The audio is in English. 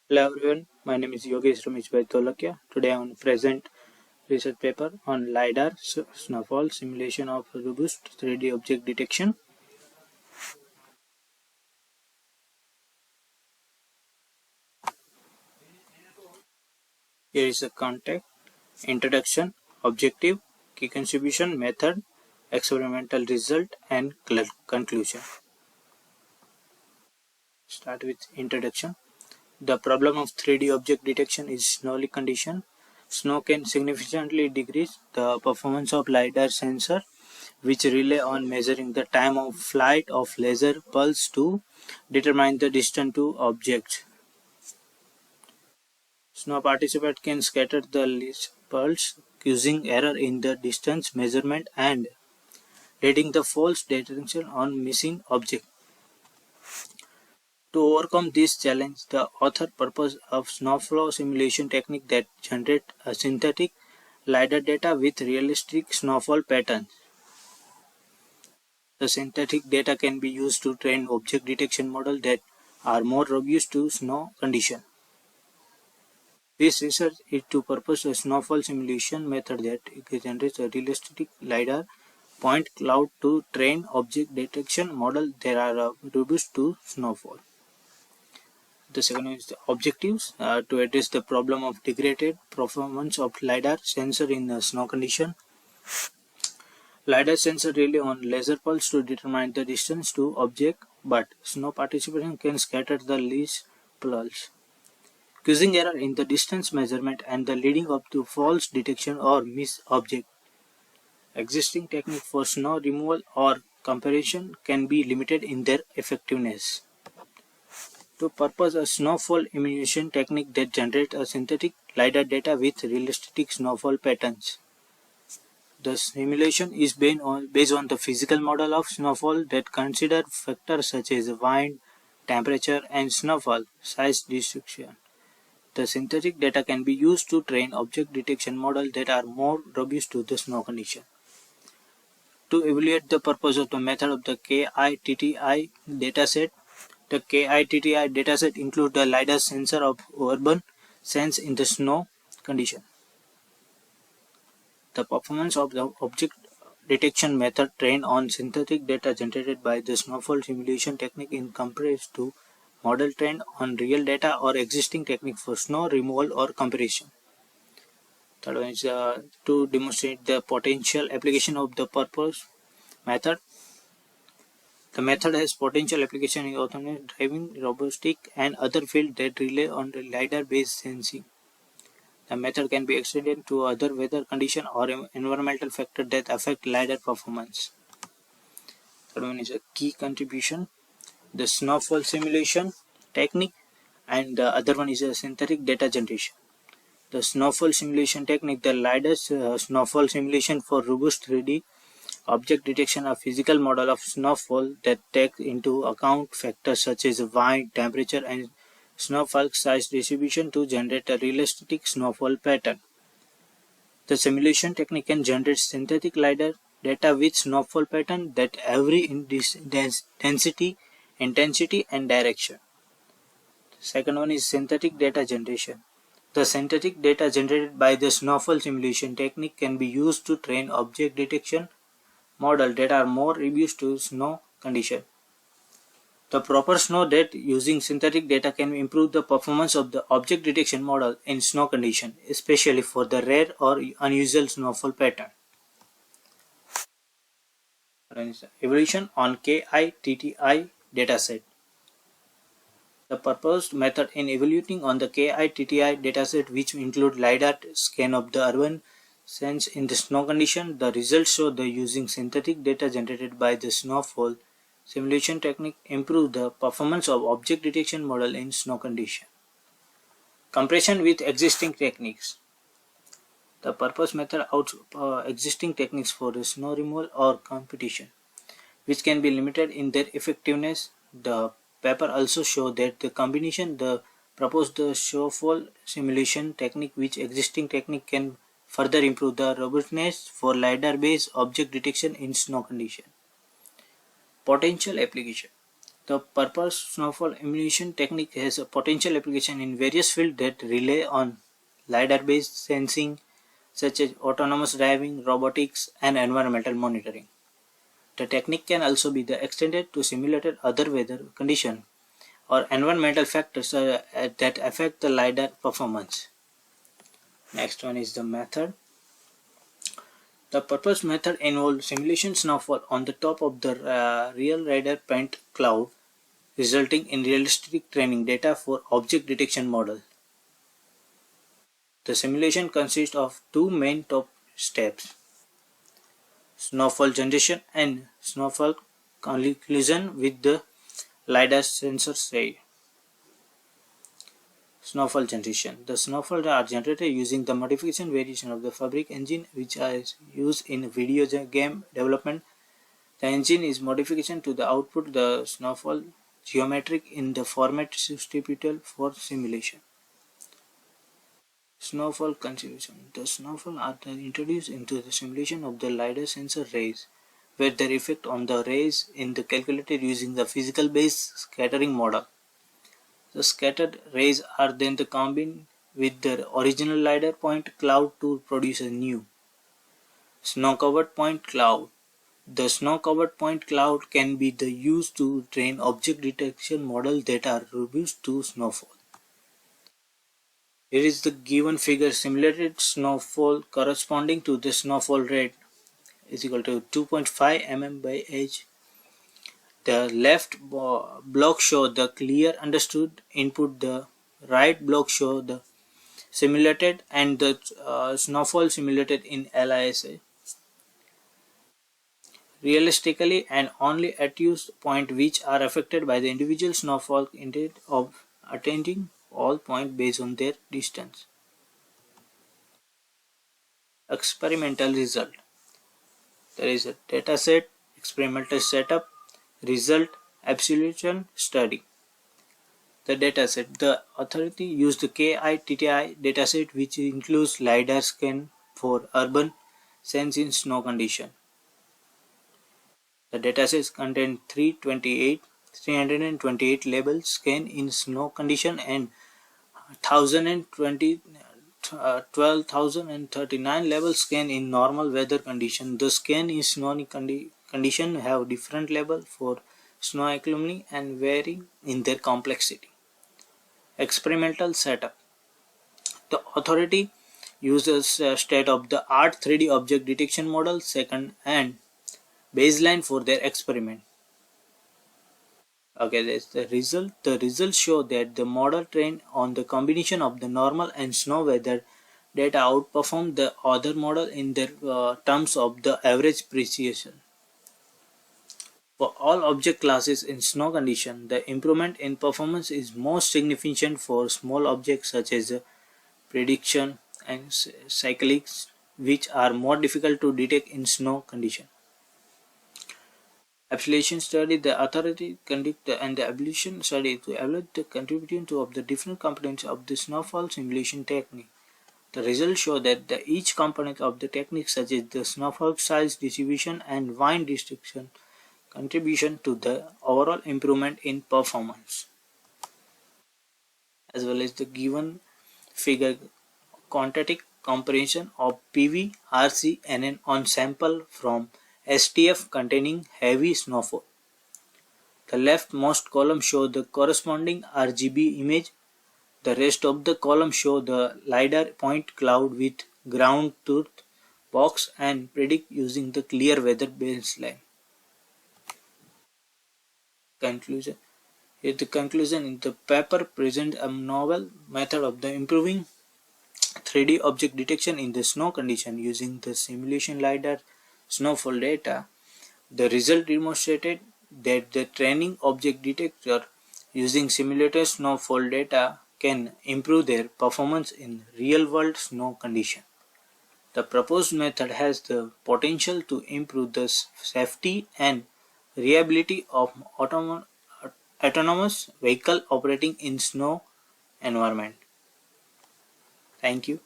Hello everyone, my name is Yogesh Ramesh Tolakya. Today I want to present research paper on LiDAR Snowfall simulation of robust 3D object detection. Here is the content, introduction, objective, key contribution, method, experimental result and conclusion. Start with introduction. The problem of 3D object detection is snowy condition. Snow can significantly decrease the performance of LiDAR sensor, which rely on measuring the time of flight of laser pulse to determine the distance to objects. Snow participant can scatter the laser pulse, causing error in the distance measurement and leading the false detection on missing object. To overcome this challenge, the author proposed a snowfall simulation technique that generates a synthetic LiDAR data with realistic snowfall patterns. The synthetic data can be used to train object detection models that are more robust to snow conditions. This research is to propose a snowfall simulation method that generates a realistic LiDAR point cloud to train object detection models that are robust to snowfall. The second is the objectives to address the problem of degraded performance of LiDAR sensor in a snow condition. LiDAR sensor rely on laser pulse to determine the distance to object, but snow participation can scatter the laser pulse, causing error in the distance measurement and the leading up to false detection or miss object. Existing technique for snow removal or comparison can be limited in their effectiveness. To purpose a snowfall emulation technique that generates a synthetic LiDAR data with realistic snowfall patterns. The simulation is based on the physical model of snowfall that consider factors such as wind, temperature, and snowfall size distribution. The synthetic data can be used to train object detection models that are more robust to the snow condition. To evaluate the purpose of the method of the KITTI dataset, the KITTI dataset includes the LiDAR sensor of urban sense in the snow condition. The performance of the object detection method trained on synthetic data generated by the snowfall simulation technique in comparison to model trained on real data or existing technique for snow removal or comparison. Third one is to demonstrate the potential application of the purpose method. The method has potential application in autonomous driving, robotics, and other fields that rely on LiDAR-based sensing. The method can be extended to other weather conditions or environmental factors that affect LiDAR performance. Third one is a key contribution, the snowfall simulation technique, and the other one is a synthetic data generation. The snowfall simulation technique, the LiDAR snowfall simulation for robust 3D object detection, a physical model of snowfall that takes into account factors such as wind, temperature, and snowfall size distribution to generate a realistic snowfall pattern. The simulation technique can generate synthetic LiDAR data with snowfall pattern that vary in density, intensity, and direction. The second one is synthetic data generation. The synthetic data generated by the snowfall simulation technique can be used to train object detection models that are more robust to snow conditions. The proper snow data using synthetic data can improve the performance of the object detection model in snow conditions, especially for the rare or unusual snowfall pattern. Evaluation on KITTI dataset. The proposed method in evaluating on the KITTI dataset, which include LiDAR scan of the urban sense in the snow condition, the results show that using synthetic data generated by the snowfall simulation technique improve the performance of object detection model in snow condition. Comparison with existing techniques. The purpose method out existing techniques for the snow removal or competition, which can be limited in their effectiveness. The paper also show that the combination the proposed the snowfall simulation technique with existing technique can further improve the robustness for LiDAR based object detection in snow condition. Potential application. The purpose snowfall emulation technique has a potential application in various fields that rely on LiDAR-based sensing, such as autonomous driving, robotics, and environmental monitoring. The technique can also be extended to simulated other weather conditions or environmental factors that affect the LiDAR performance. Next one is the method. The proposed method involves simulation snowfall on the top of the real radar point cloud, resulting in realistic training data for object detection model. The simulation consists of two main top steps: snowfall generation and snowfall collision with the LiDAR sensor array. Snowfall generation. The snowfall are generated using the modification variation of the fabric engine, which is used in video game development. The engine is modification to the output the snowfall geometric in the format suitable for simulation. Snowfall contribution. The snowfall are introduced into the simulation of the LiDAR sensor rays, where their effect on the rays in the calculated using the physical based scattering model. The scattered rays are then combined with the original LiDAR point cloud to produce a new snow-covered point cloud. The snow-covered point cloud can be used to train object detection models that are robust to snowfall. Here is the given figure: simulated snowfall corresponding to the snowfall rate is equal to 2.5 mm by h. The left block shows the clear understood input, the right block shows the simulated and the snowfall simulated in LISA. Realistically, and only at use points which are affected by the individual snowfall instead of attending all points based on their distance. Experimental result. There is a dataset, experimental setup, result, absolution study. The dataset. The authority used the KITTI dataset, which includes LiDAR scan for urban sense in snow condition. The dataset contains 328 labels scanned in snow condition and 12,039 labels scanned in normal weather condition. The scan in snowy condition have different labels for snow accumulation and vary in their complexity. Experimental setup. The authority uses state-of-the-art 3D object detection model, second and baseline for their experiment. Okay, that's the result. The results show that the model trained on the combination of the normal and snow weather data outperform the other model in their terms of the average precision. For all object classes in snow condition, the improvement in performance is most significant for small objects such as prediction and cyclics, which are more difficult to detect in snow condition. Evaluation study. The authority conduct and the evaluation study to evaluate the contribution of the different components of the snowfall simulation technique. The results show that each component of the technique, such as the snowfall size distribution and wind restriction, contribution to the overall improvement in performance. As well as the given figure, quantitative comparison of PV, RC, NN on sample from STF containing heavy snowfall. The leftmost column shows the corresponding RGB image. The rest of the column show the LiDAR point cloud with ground truth box and predict using the clear weather baseline. Conclusion. Here the conclusion in the paper presents a novel method of the improving 3D object detection in the snow condition using the simulation LiDAR snowfall data. The result demonstrated that the training object detector using simulated snowfall data can improve their performance in real-world snow conditions. The proposed method has the potential to improve the safety and reliability of autonomous vehicle operating in snow environment. Thank you.